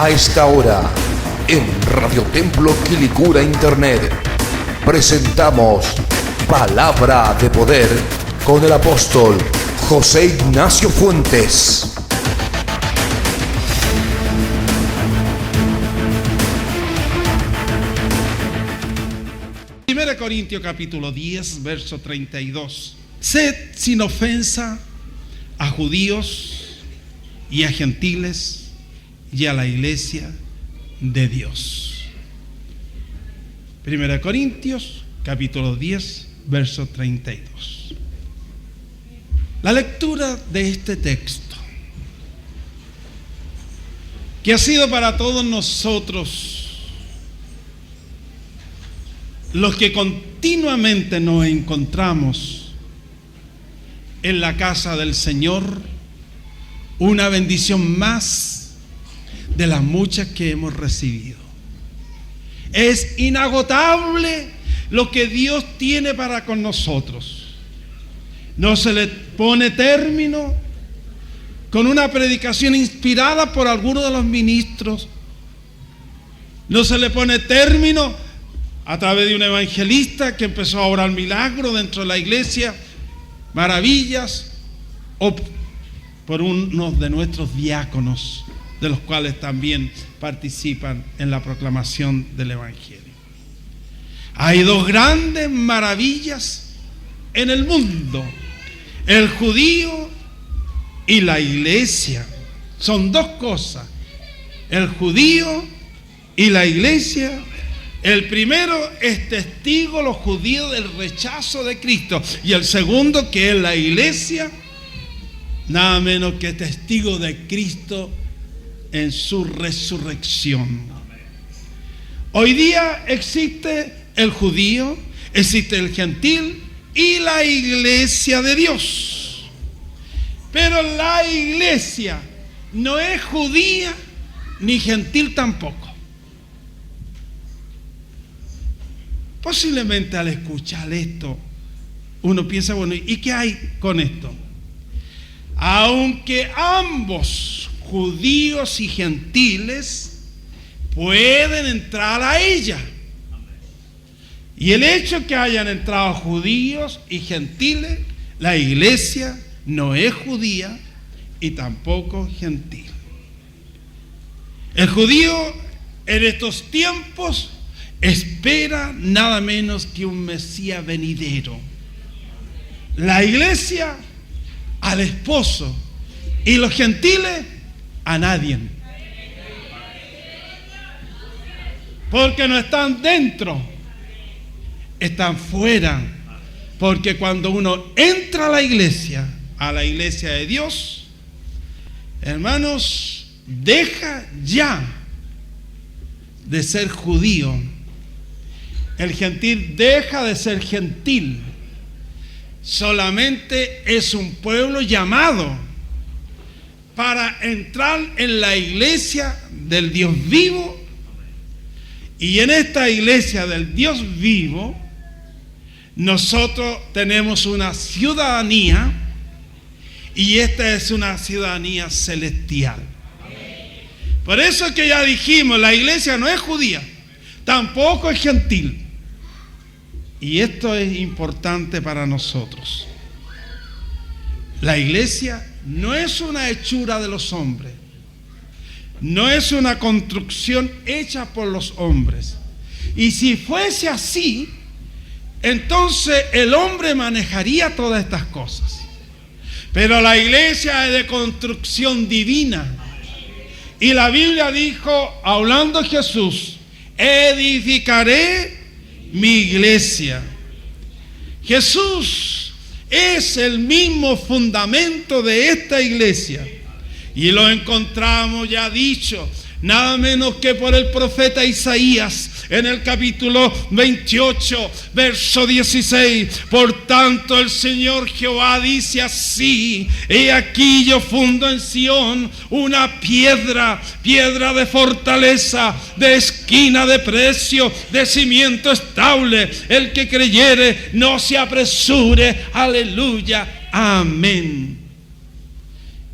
A esta hora, en Radio Templo Quilicura Internet, presentamos Palabra de Poder con el apóstol José Ignacio Fuentes. 1 Corintios capítulo 10, verso 32. Sed sin ofensa a judíos y a gentiles y a la iglesia de Dios. 1 Corintios capítulo 10, verso 32. La lectura de este texto, que ha sido para todos nosotros los que continuamente nos encontramos en la casa del Señor, una bendición más de las muchas que hemos recibido. Es inagotable lo que Dios tiene para con nosotros. No se le pone término con una predicación inspirada por alguno de los ministros. No se le pone término a través de un evangelista que empezó a orar milagros dentro de la iglesia, maravillas, o por uno de nuestros diáconos, de los cuales también participan en la proclamación del evangelio. Hay dos grandes maravillas en el mundo: el judío y la iglesia. Son dos cosas: el judío y la iglesia. El primero es testigo, los judíos, del rechazo de Cristo, y el segundo, que es la iglesia, nada menos que testigo de Cristo en su resurrección. Hoy día existe el judío, existe el gentil y la iglesia de Dios. Pero la iglesia no es judía ni gentil tampoco. Posiblemente al escuchar esto uno piensa, bueno, ¿y qué hay con esto? Aunque ambos, judíos y gentiles, pueden entrar a ella. Y el hecho que hayan entrado judíos y gentiles, la iglesia no es judía y tampoco gentil. El judío en estos tiempos espera nada menos que un Mesías venidero. La iglesia al esposo, y los gentiles a nadie, porque no están dentro, están fuera. Porque cuando uno entra a la iglesia de Dios, hermanos, deja ya de ser judío. El gentil deja de ser gentil. Solamente es un pueblo llamado para entrar en la iglesia del Dios vivo. Y en esta iglesia del Dios vivo, nosotros tenemos una ciudadanía, y esta es una ciudadanía celestial. Por eso es que ya dijimos, la iglesia no es judía, tampoco es gentil. Y esto es importante para nosotros. La iglesia no es una hechura de los hombres, no es una construcción hecha por los hombres. Y si fuese así, entonces el hombre manejaría todas estas cosas. Pero la iglesia es de construcción divina. Y la Biblia dijo, hablando Jesús, edificaré mi iglesia. Jesús es el mismo fundamento de esta iglesia, y lo encontramos ya dicho nada menos que por el profeta Isaías en el capítulo 28, verso 16. Por tanto el Señor Jehová dice así: he aquí yo fundo en Sión una piedra de fortaleza, de esquina de precio, de cimiento estable. El que creyere no se apresure. Aleluya, amén.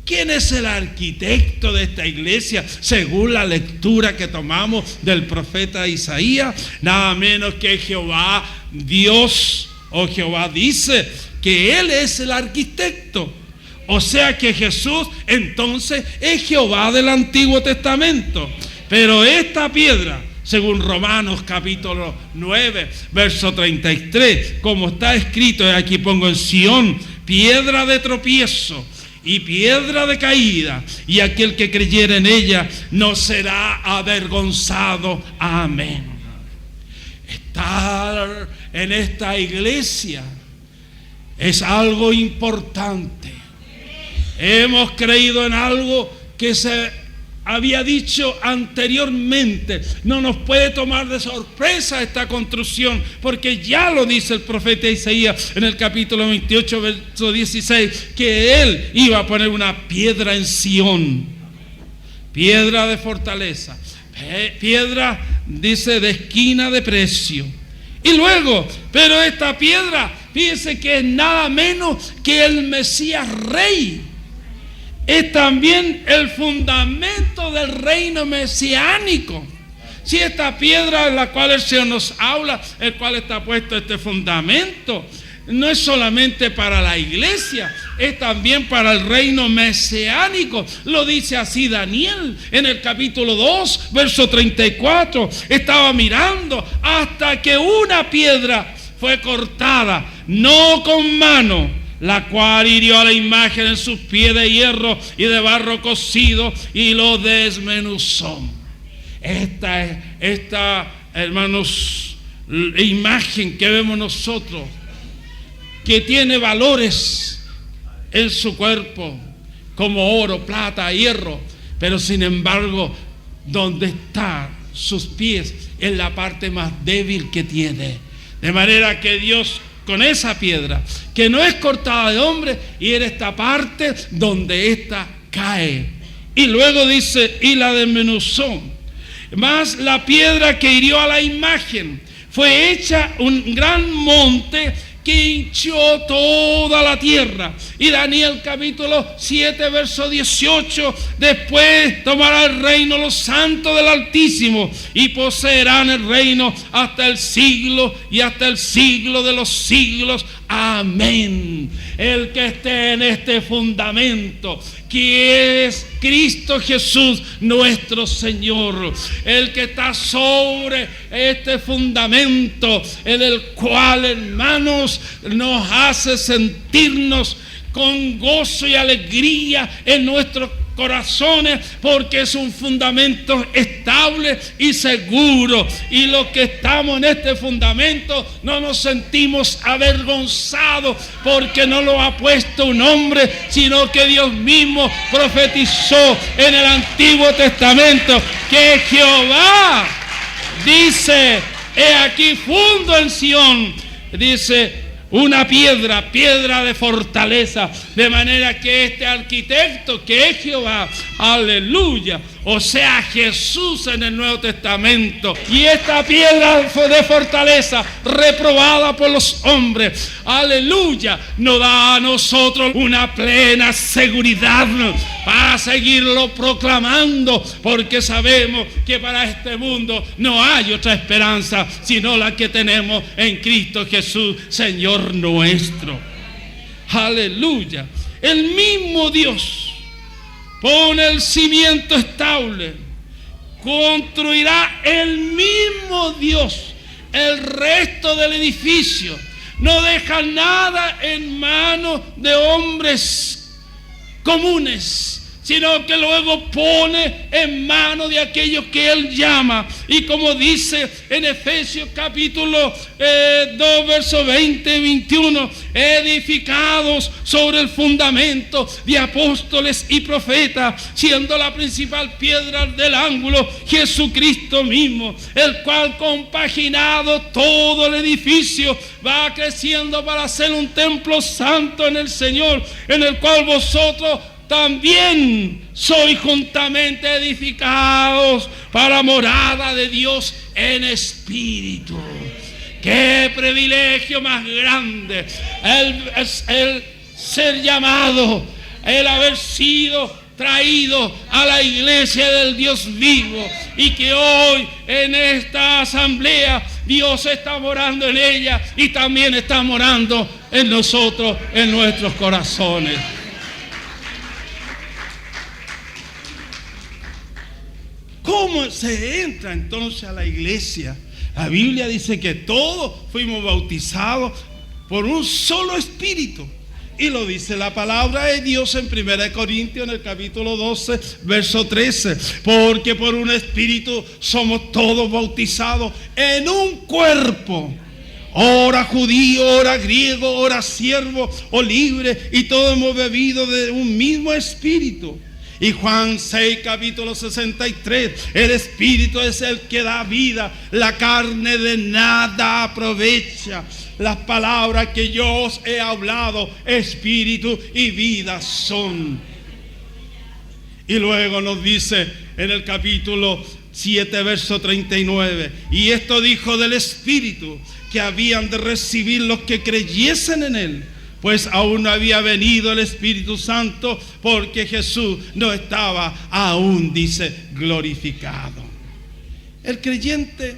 ¿Quién es el arquitecto de esta iglesia? Según la lectura que tomamos del profeta Isaías, nada menos que Jehová Dios, o Jehová dice que Él es el arquitecto. O sea que Jesús entonces es Jehová del Antiguo Testamento. Pero esta piedra, según Romanos capítulo 9, verso 33, como está escrito, y aquí pongo en Sión, piedra de tropiezo y piedra de caída, y aquel que creyere en ella no será avergonzado. Amén. Estar en esta iglesia es algo importante. Hemos creído en algo que se había dicho anteriormente. No nos puede tomar de sorpresa esta construcción, porque ya lo dice el profeta Isaías en el capítulo 28, verso 16, que Él iba a poner una piedra en Sión, piedra de fortaleza, piedra, dice, de esquina de precio. Y luego, pero esta piedra, fíjense que es nada menos que el Mesías Rey. Es también el fundamento del reino mesiánico. Si esta piedra en la cual el Señor nos habla, el cual está puesto este fundamento, no es solamente para la iglesia, es también para el reino mesiánico. Lo dice así Daniel en el capítulo 2, verso 34. Estaba mirando hasta que una piedra fue cortada, no con mano, la cual hirió a la imagen en sus pies de hierro y de barro cocido y lo desmenuzó. Esta, hermanos, imagen que vemos nosotros, que tiene valores en su cuerpo, como oro, plata, hierro, pero sin embargo, donde están sus pies es la parte más débil que tiene. De manera que Dios, con esa piedra, que no es cortada de hombre, y era esta parte donde ésta cae. Y luego dice, y la desmenuzó. Más la piedra que hirió a la imagen, fue hecha un gran monte que hinchó toda la tierra. Y Daniel capítulo 7, verso 18, después tomará el reino los santos del Altísimo y poseerán el reino hasta el siglo y hasta el siglo de los siglos. Amén. El que esté en este fundamento, que es Cristo Jesús nuestro Señor, el que está sobre este fundamento, en el cual, hermanos, nos hace sentirnos con gozo y alegría en nuestros corazones, porque es un fundamento estable y seguro, y los que estamos en este fundamento no nos sentimos avergonzados porque no lo ha puesto un hombre, sino que Dios mismo profetizó en el Antiguo Testamento que Jehová dice: he aquí fundo en Sión, dice, una piedra de fortaleza. De manera que este arquitecto, que es Jehová, aleluya, o sea, Jesús en el Nuevo Testamento, y esta piedra de fortaleza reprobada por los hombres, aleluya, nos da a nosotros una plena seguridad para seguirlo proclamando, porque sabemos que para este mundo no hay otra esperanza sino la que tenemos en Cristo Jesús, Señor nuestro. Aleluya. El mismo Dios pone el cimiento estable, construirá el mismo Dios el resto del edificio. No deja nada en manos de hombres comunes, sino que luego pone en manos de aquellos que Él llama. Y como dice en Efesios capítulo 2, versos 20 y 21, edificados sobre el fundamento de apóstoles y profetas, siendo la principal piedra del ángulo Jesucristo mismo, el cual, compaginado todo el edificio, va creciendo para ser un templo santo en el Señor, en el cual vosotros también sois juntamente edificados para morada de Dios en espíritu. ¡Qué privilegio más grande! El ser llamado el haber sido traído a la iglesia del Dios vivo, y que hoy en esta asamblea Dios está morando en ella y también está morando en nosotros, en nuestros corazones. ¿Cómo se entra entonces a la iglesia? La Biblia dice que todos fuimos bautizados por un solo espíritu. Y lo dice la palabra de Dios en 1 Corintios, en el capítulo 12, verso 13. Porque por un espíritu somos todos bautizados en un cuerpo. Ora judío, ora griego, ora siervo o libre, y todos hemos bebido de un mismo espíritu. Y Juan 6, capítulo 63, el espíritu es el que da vida, la carne de nada aprovecha. Las palabras que yo os he hablado, espíritu y vida son. Y luego nos dice en el capítulo 7, verso 39, y esto dijo del espíritu que habían de recibir los que creyesen en él, pues aún no había venido el Espíritu Santo, porque Jesús no estaba aún, dice, glorificado. El creyente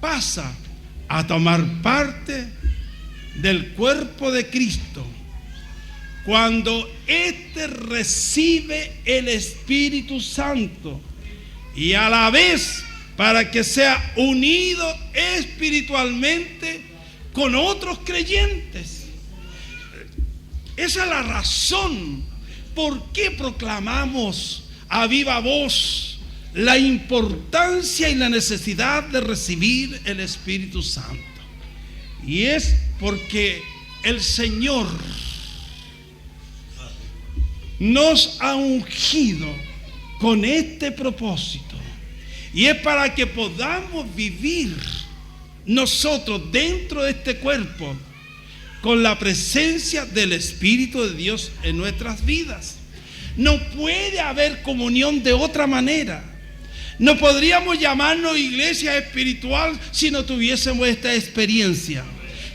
pasa a tomar parte del cuerpo de Cristo cuando éste recibe el Espíritu Santo, y a la vez para que sea unido espiritualmente con otros creyentes. Esa es la razón por qué proclamamos a viva voz la importancia y la necesidad de recibir el Espíritu Santo. Y es porque el Señor nos ha ungido con este propósito. Y es para que podamos vivir nosotros dentro de este cuerpo con la presencia del Espíritu de Dios en nuestras vidas. No puede haber comunión de otra manera. No podríamos llamarnos iglesia espiritual si no tuviésemos esta experiencia.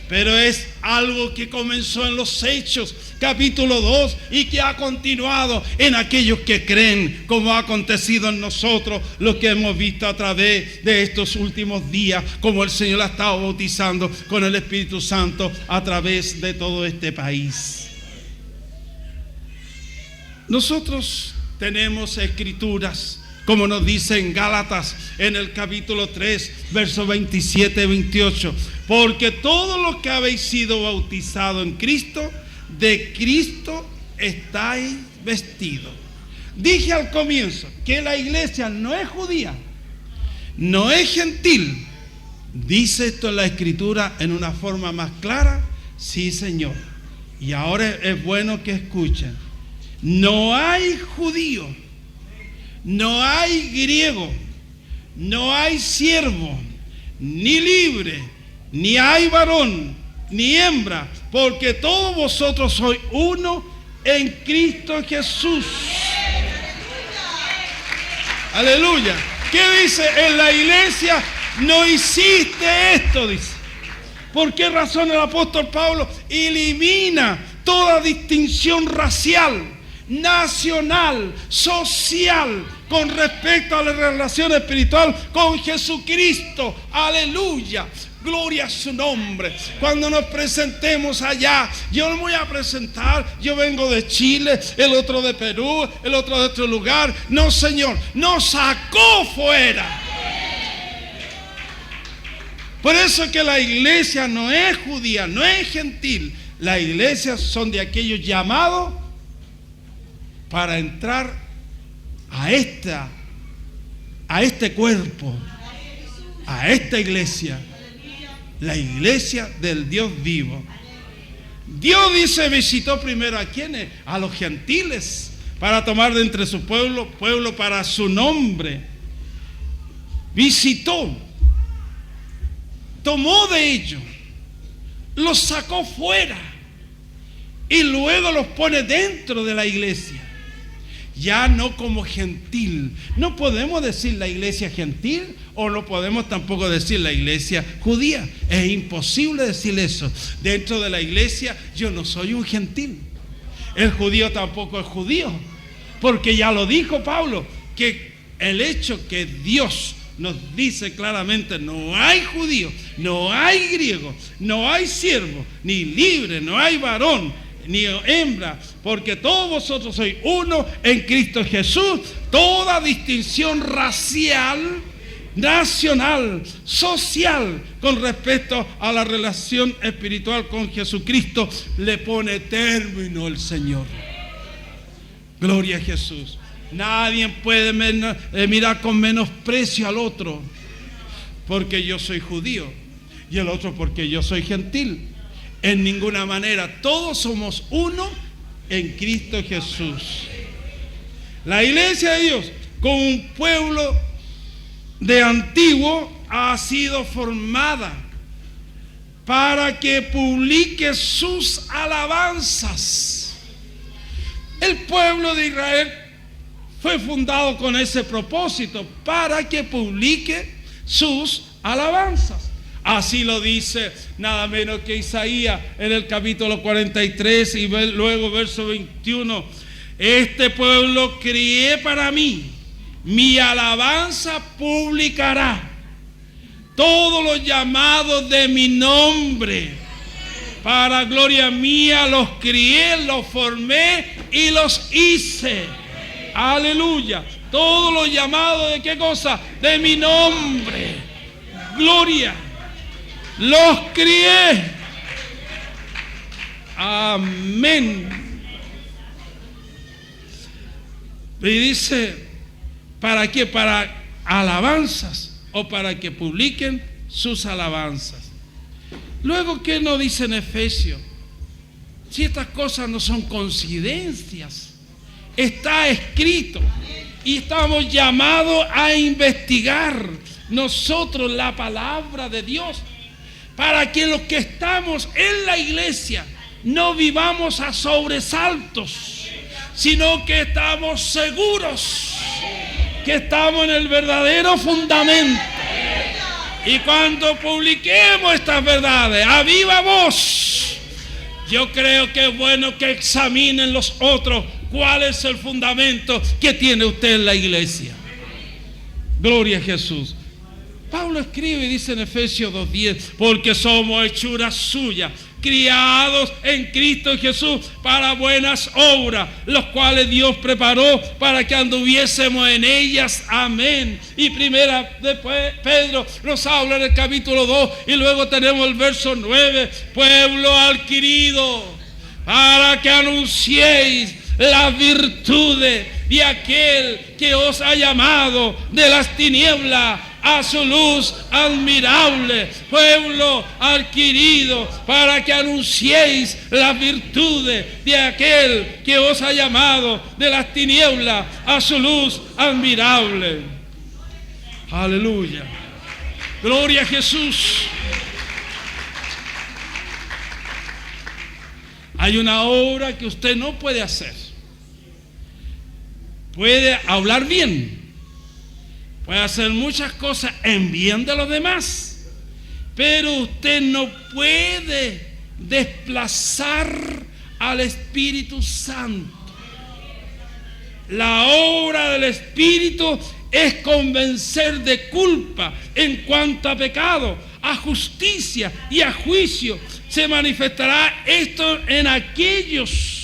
Pero es algo que comenzó en los Hechos, capítulo 2, y que ha continuado en aquellos que creen, como ha acontecido en nosotros, lo que hemos visto a través de estos últimos días, como el Señor ha estado bautizando con el Espíritu Santo a través de todo este país. Nosotros tenemos escrituras, como nos dice en Gálatas, en el capítulo 3, versos 27 y 28. Porque todos los que habéis sido bautizados en Cristo, de Cristo estáis vestidos. Dije al comienzo que la iglesia no es judía, no es gentil. ¿Dice esto en la Escritura en una forma más clara? Sí, Señor. Y ahora es bueno que escuchen. No hay judío, no hay griego, no hay siervo, ni libre, ni hay varón, ni hembra, porque todos vosotros sois uno en Cristo Jesús. Aleluya. ¿Qué dice? En la iglesia no hiciste esto, dice. ¿Por qué razón el apóstol Pablo elimina toda distinción racial, nacional, social, con respecto a la relación espiritual con Jesucristo? Aleluya. Gloria a su nombre. Cuando nos presentemos allá, yo no voy a presentar, yo vengo de Chile, el otro de Perú, el otro de otro lugar. No, Señor, nos sacó fuera. Por eso que la iglesia no es judía, no es gentil. La iglesia son de aquellos llamados para entrar a este cuerpo, a esta iglesia. La iglesia del Dios vivo. Dios dice, visitó primero a quienes, a los gentiles, para tomar de entre su pueblo para su nombre. Visitó, tomó de ellos, los sacó fuera y luego los pone dentro de la iglesia. Ya no como gentil. No podemos decir la iglesia gentil, o no podemos tampoco decir la iglesia judía. Es imposible decir eso. Dentro de la iglesia yo no soy un gentil. El judío tampoco es judío, porque ya lo dijo Pablo, que el hecho que Dios nos dice claramente: no hay judío, no hay griego, no hay siervo, ni libre, no hay varón, ni hembra, porque todos vosotros sois uno en Cristo Jesús. Toda distinción racial, nacional, social, con respecto a la relación espiritual con Jesucristo, le pone término el Señor. Gloria a Jesús. Nadie puede mirar con menosprecio al otro porque yo soy judío y el otro porque yo soy gentil. En ninguna manera. Todos somos uno en Cristo Jesús. La iglesia de Dios, como un pueblo de antiguo, ha sido formada para que publique sus alabanzas. El pueblo de Israel fue fundado con ese propósito, para que publique sus alabanzas. Así lo dice nada menos que Isaías en el capítulo 43 y luego verso 21. Este pueblo crié para mí, mi alabanza publicará. Todos los llamados de mi nombre, para gloria mía los crié, los formé y los hice. Aleluya. Todos los llamados de qué cosa? De mi nombre. Gloria. Los crié. Amén. Y dice, ¿para qué? Para alabanzas, o para que publiquen sus alabanzas. Luego, ¿qué nos dice en Efesios? Si estas cosas no son coincidencias, está escrito y estamos llamados a investigar nosotros la palabra de Dios, para que los que estamos en la iglesia no vivamos a sobresaltos, sino que estamos seguros que estamos en el verdadero fundamento. Y cuando publiquemos estas verdades a viva voz, yo creo que es bueno que examinen los otros cuál es el fundamento que tiene usted en la iglesia. Gloria a Jesús. Pablo escribe y dice en Efesios 2:10, porque somos hechuras suyas, criados en Cristo Jesús para buenas obras, los cuales Dios preparó para que anduviésemos en ellas. Amén. Y primera después Pedro nos habla en el capítulo 2 y luego tenemos el verso 9, pueblo adquirido, para que anunciéis las virtudes de aquel que os ha llamado de las tinieblas a su luz admirable. Pueblo adquirido, para que anunciéis las virtudes de aquel que os ha llamado de las tinieblas a su luz admirable. Aleluya. Gloria a Jesús. Hay una obra que usted no puede hacer. Puede hablar bien, puede hacer muchas cosas en bien de los demás, pero usted no puede desplazar al Espíritu Santo. La obra del Espíritu es convencer de culpa en cuanto a pecado, a justicia y a juicio. Se manifestará esto en aquellos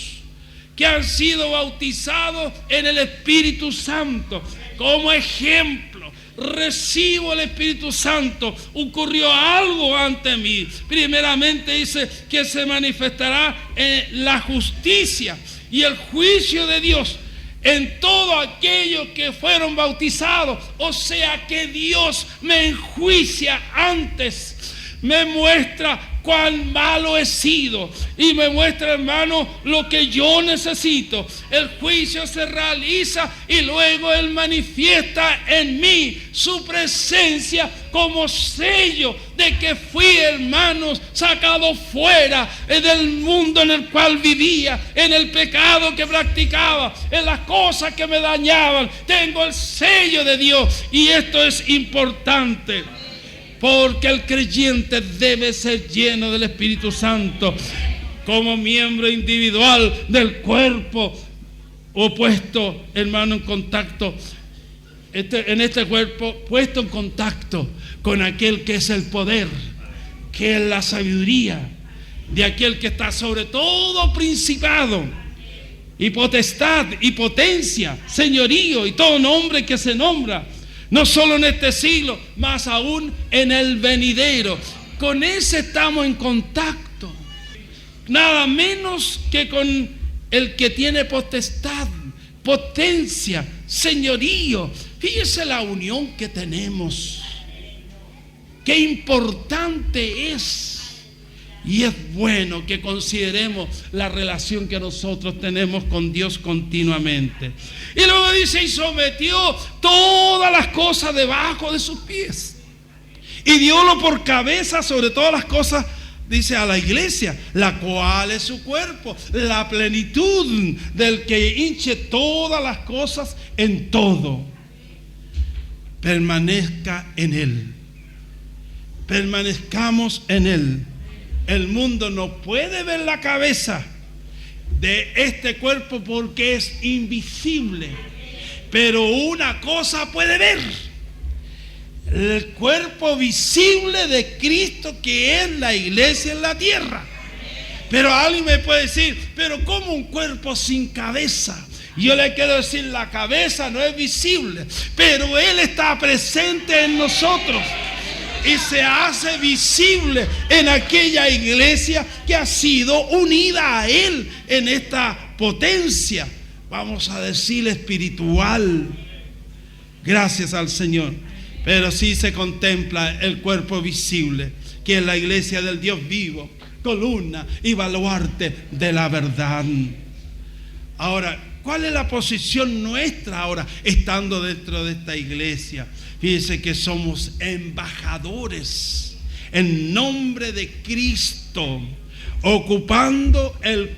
que han sido bautizados en el Espíritu Santo. Como ejemplo, recibo el Espíritu Santo. Ocurrió algo ante mí. Primeramente dice que se manifestará en la justicia y el juicio de Dios en todos aquellos que fueron bautizados. O sea que Dios me enjuicia antes, me muestra cuán malo he sido y me muestra, hermano, lo que yo necesito. El juicio se realiza y luego Él manifiesta en mí su presencia como sello de que fui, hermanos, sacado fuera del mundo en el cual vivía, en el pecado que practicaba, en las cosas que me dañaban. Tengo el sello de Dios y esto es importante. Porque el creyente debe ser lleno del Espíritu Santo. como miembro individual del cuerpo, opuesto, hermano, en contacto, en este cuerpo, puesto en contacto con aquel que es el poder, que es la sabiduría, de aquel que está sobre todo principado y potestad y potencia, señorío y todo nombre que se nombra, no solo en este siglo, más aún en el venidero. Con ese estamos en contacto, nada menos que con el que tiene potestad, potencia, señorío. Fíjese la unión que tenemos, qué importante es. Y es bueno que consideremos la relación que nosotros tenemos con Dios continuamente. Y luego dice, y sometió todas las cosas debajo de sus pies. Y diólo por cabeza sobre todas las cosas, dice, a la iglesia, la cual es su cuerpo, la plenitud del que hinche todas las cosas en todo. Permanezca en Él. Permanezcamos en Él. El mundo no puede ver la cabeza de este cuerpo porque es invisible. Pero una cosa puede ver: el cuerpo visible de Cristo, que es la iglesia en la tierra. Pero alguien me puede decir, pero ¿cómo un cuerpo sin cabeza? Yo le quiero decir, la cabeza no es visible, pero Él está presente en nosotros. Y se hace visible en aquella iglesia que ha sido unida a Él en esta potencia, vamos a decir, espiritual. Gracias al Señor. Pero sí se contempla el cuerpo visible, que es la iglesia del Dios vivo, columna y baluarte de la verdad. Ahora, ¿cuál es la posición nuestra ahora estando dentro de esta iglesia? Fíjense que somos embajadores en nombre de Cristo, ocupando el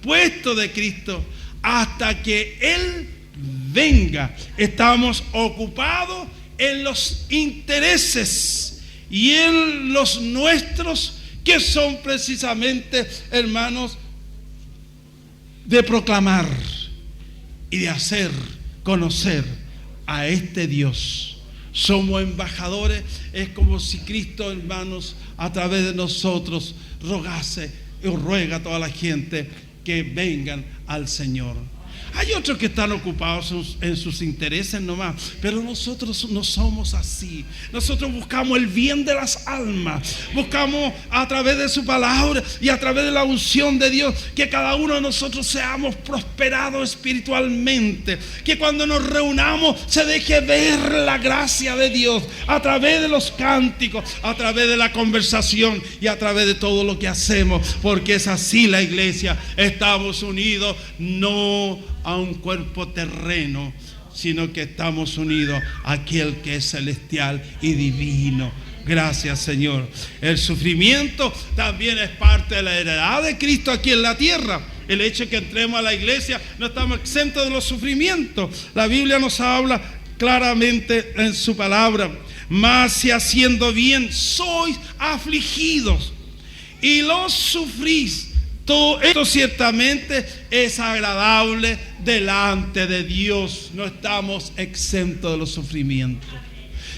puesto de Cristo hasta que Él venga. Estamos ocupados en los intereses y en los nuestros, que son precisamente, hermanos, de proclamar y de hacer conocer a este Dios. Somos embajadores. Es como si Cristo, hermanos, a través de nosotros rogase y ruega a toda la gente que vengan al Señor. Hay otros que están ocupados en sus intereses nomás, pero nosotros no somos así. Nosotros buscamos el bien de las almas, buscamos a través de su palabra y a través de la unción de Dios que cada uno de nosotros seamos prosperados espiritualmente, que cuando nos reunamos se deje ver la gracia de Dios a través de los cánticos, a través de la conversación y a través de todo lo que hacemos, porque es así la iglesia. Estamos unidos no a un cuerpo terreno, sino que estamos unidos a aquel que es celestial y divino. Gracias, Señor. El sufrimiento también es parte de la heredad de Cristo aquí en la tierra. El hecho de que entremos a la iglesia, no estamos exentos de los sufrimientos. La Biblia nos habla claramente en su palabra: mas si haciendo bien sois afligidos y los sufrís, todo esto ciertamente es agradable delante de Dios. No estamos exentos de los sufrimientos.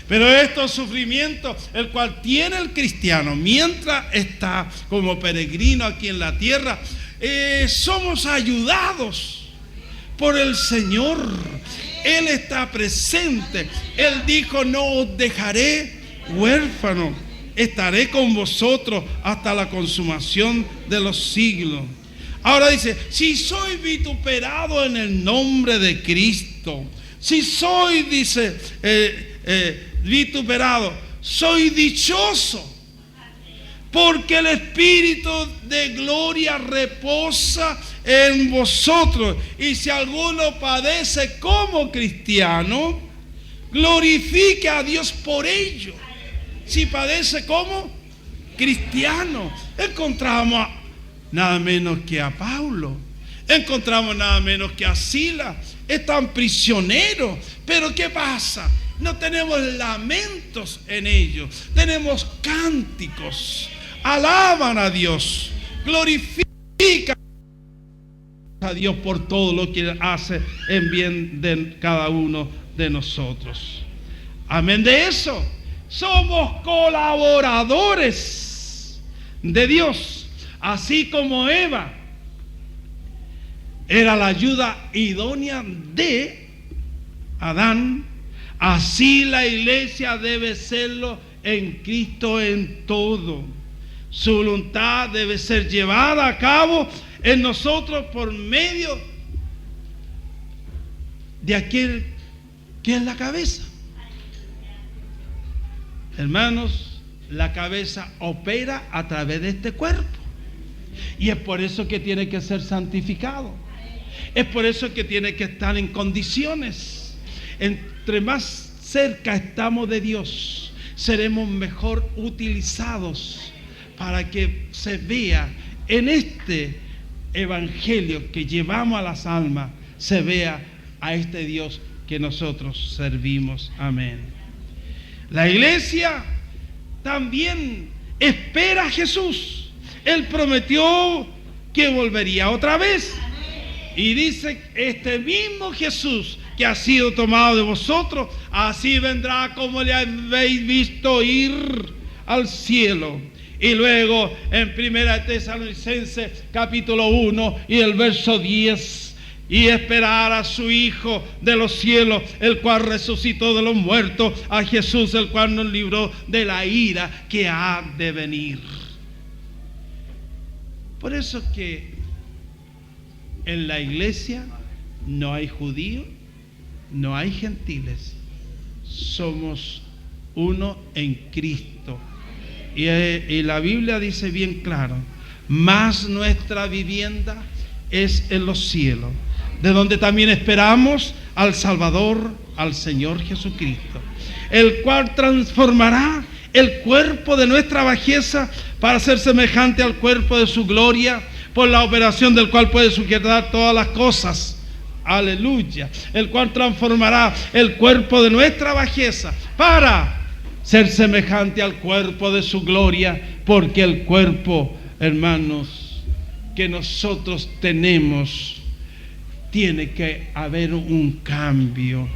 Pero estos sufrimientos, el cual tiene el cristiano mientras está como peregrino aquí en la tierra, somos ayudados por el Señor. Él está presente. Él dijo: no os dejaré huérfanos, estaré con vosotros hasta la consumación de los siglos. Ahora dice: si soy vituperado en el nombre de Cristo, si soy, dice, vituperado, soy dichoso, porque el Espíritu de gloria reposa en vosotros. Y si alguno padece como cristiano, glorifique a Dios por ello. Si padece como cristiano, encontramos nada menos que a Pablo, encontramos nada menos que a Silas. Están prisioneros, pero ¿qué pasa? No tenemos lamentos en ellos, tenemos cánticos, alaban a Dios. glorifica a Dios por todo lo que hace en bien de cada uno de nosotros. Amén de eso. Somos colaboradores de Dios, así como Eva era la ayuda idónea de Adán, así la iglesia debe serlo en Cristo en todo. Su voluntad debe ser llevada a cabo en nosotros por medio de aquel que es la cabeza. Hermanos, la cabeza opera a través de este cuerpo. Y es por eso que tiene que ser santificado. Es por eso que tiene que estar en condiciones. Entre más cerca estamos de Dios, seremos mejor utilizados para que se vea en este evangelio que llevamos a las almas, se vea a este Dios que nosotros servimos. Amén. La iglesia también espera a Jesús. Él prometió que volvería otra vez. Y dice, este mismo Jesús que ha sido tomado de vosotros, así vendrá como le habéis visto ir al cielo. Y luego en 1 Tesalonicenses capítulo 1 y el verso 10, y esperar a su Hijo de los cielos, el cual resucitó de los muertos, a Jesús, el cual nos libró de la ira que ha de venir. Por eso que en la iglesia no hay judíos, no hay gentiles, somos uno en Cristo. Y la Biblia dice bien claro, mas nuestra vivienda es en los cielos, de donde también esperamos al Salvador, al Señor Jesucristo, el cual transformará el cuerpo de nuestra bajeza para ser semejante al cuerpo de su gloria, por la operación del cual puede sujetar todas las cosas. Aleluya. El cual transformará el cuerpo de nuestra bajeza para ser semejante al cuerpo de su gloria, porque el cuerpo, hermanos, que nosotros tenemos, tiene que haber un cambio,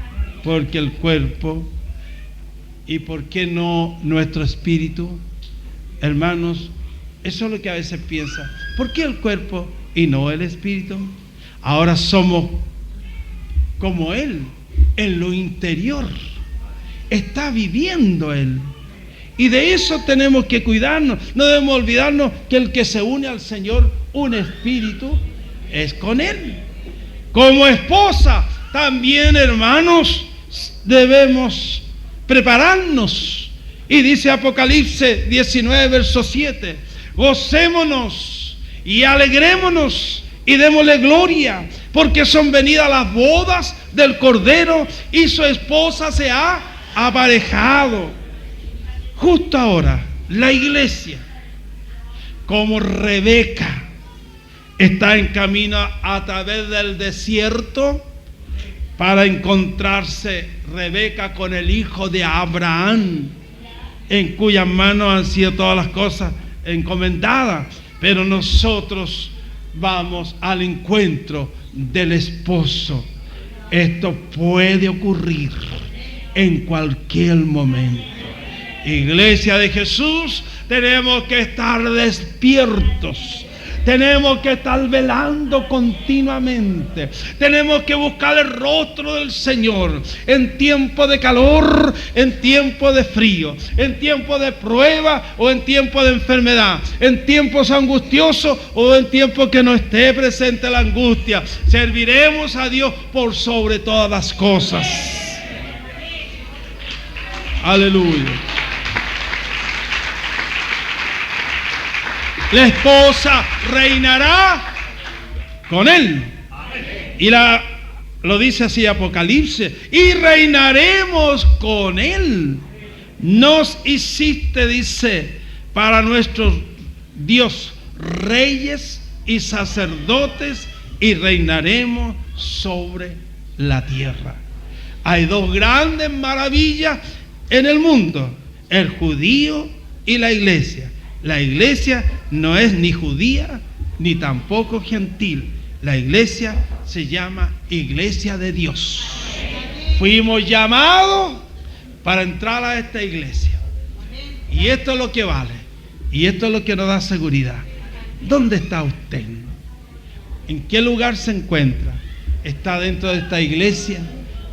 porque el cuerpo, y por qué no nuestro espíritu, hermanos, eso es lo que a veces piensa, ¿por qué el cuerpo y no el espíritu? Ahora somos como Él, en lo interior, está viviendo Él. Y de eso tenemos que cuidarnos. No debemos olvidarnos que el que se une al Señor, un espíritu, es con Él. Como esposa, también, hermanos, debemos prepararnos. Y dice Apocalipsis 19, verso 7, gocémonos y alegrémonos y démosle gloria, porque son venidas las bodas del Cordero y su esposa se ha aparejado. Justo ahora, la iglesia, como Rebeca, está en camino a través del desierto para encontrarse Rebeca con el hijo de Abraham, en cuyas manos han sido todas las cosas encomendadas. Pero nosotros vamos al encuentro del esposo. Esto puede ocurrir en cualquier momento. Iglesia de Jesús, tenemos que estar despiertos. Tenemos que estar velando continuamente. Tenemos que buscar el rostro del Señor en tiempo de calor, en tiempo de frío, en tiempo de prueba o en tiempo de enfermedad, en tiempos angustiosos o en tiempos que no esté presente la angustia. Serviremos a Dios por sobre todas las cosas. Aleluya. La esposa reinará con él. Y lo dice así Apocalipsis. Y reinaremos con él. Nos hiciste, dice, para nuestro Dios, reyes y sacerdotes, y reinaremos sobre la tierra. Hay dos grandes maravillas en el mundo: el judío y la iglesia. La iglesia no es ni judía ni tampoco gentil. La iglesia se llama Iglesia de Dios. Fuimos llamados para entrar a esta iglesia. Y esto es lo que vale. Y esto es lo que nos da seguridad. ¿Dónde está usted? ¿En qué lugar se encuentra? Está dentro de esta iglesia,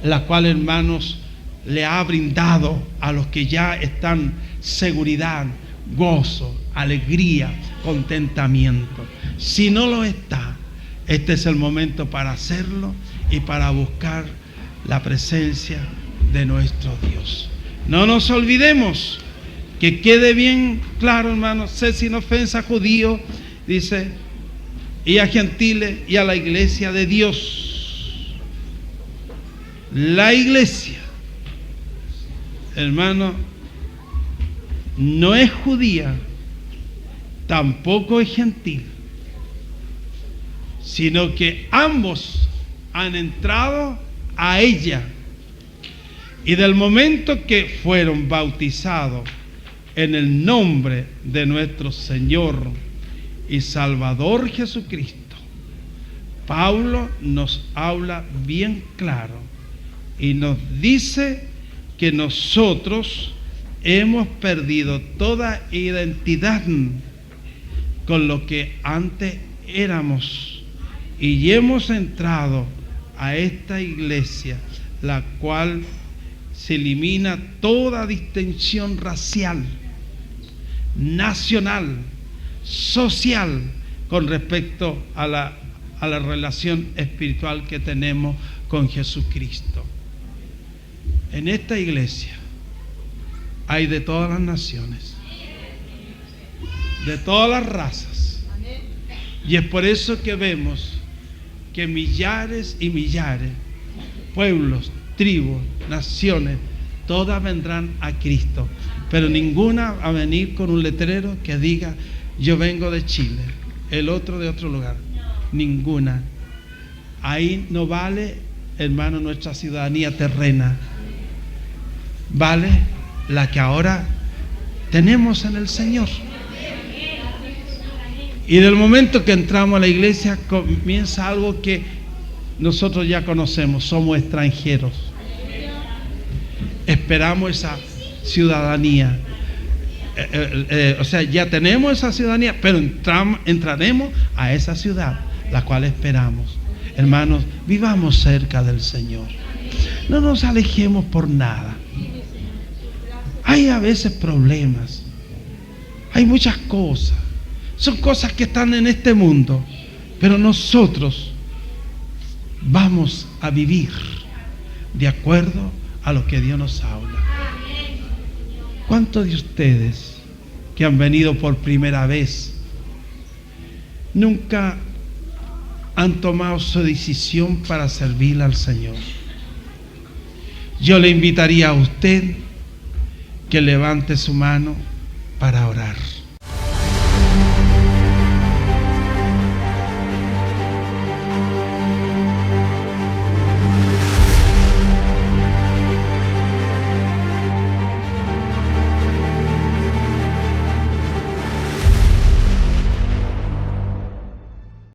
la cual, hermanos, le ha brindado a los que ya están seguridad, gozo, alegría, contentamiento. Si no lo está, este es el momento para hacerlo y para buscar la presencia de nuestro Dios. No nos olvidemos, que quede bien claro, hermanos, sé sin ofensa judío, dice, y a gentiles y a la iglesia de Dios. La iglesia, hermano, no es judía, tampoco es gentil, sino que ambos han entrado a ella. Y del momento que fueron bautizados en el nombre de nuestro Señor y Salvador Jesucristo, Pablo nos habla bien claro y nos dice que nosotros hemos perdido toda identidad con lo que antes éramos y hemos entrado a esta iglesia, la cual se elimina toda distinción racial, nacional, social, con respecto a la relación espiritual que tenemos con Jesucristo. En esta iglesia hay de todas las naciones, de todas las razas, y es por eso que vemos que millares y millares, pueblos, tribus, naciones, todas vendrán a Cristo, pero ninguna va a venir con un letrero que diga yo vengo de Chile, el otro de otro lugar. Ninguna. Ahí no vale, hermano, nuestra ciudadanía terrena, vale la que ahora tenemos en el Señor. Y del momento que entramos a la iglesia comienza algo que nosotros ya conocemos, somos extranjeros. Esperamos esa ciudadanía. O sea, ya tenemos esa ciudadanía, pero entraremos a esa ciudad, la cual esperamos. Hermanos, vivamos cerca del Señor. No nos alejemos por nada. Hay a veces problemas. Hay muchas cosas. Son cosas que están en este mundo, pero nosotros vamos a vivir de acuerdo a lo que Dios nos habla. ¿Cuántos de ustedes que han venido por primera vez nunca han tomado su decisión para servir al Señor? Yo le invitaría a usted que levante su mano para orar.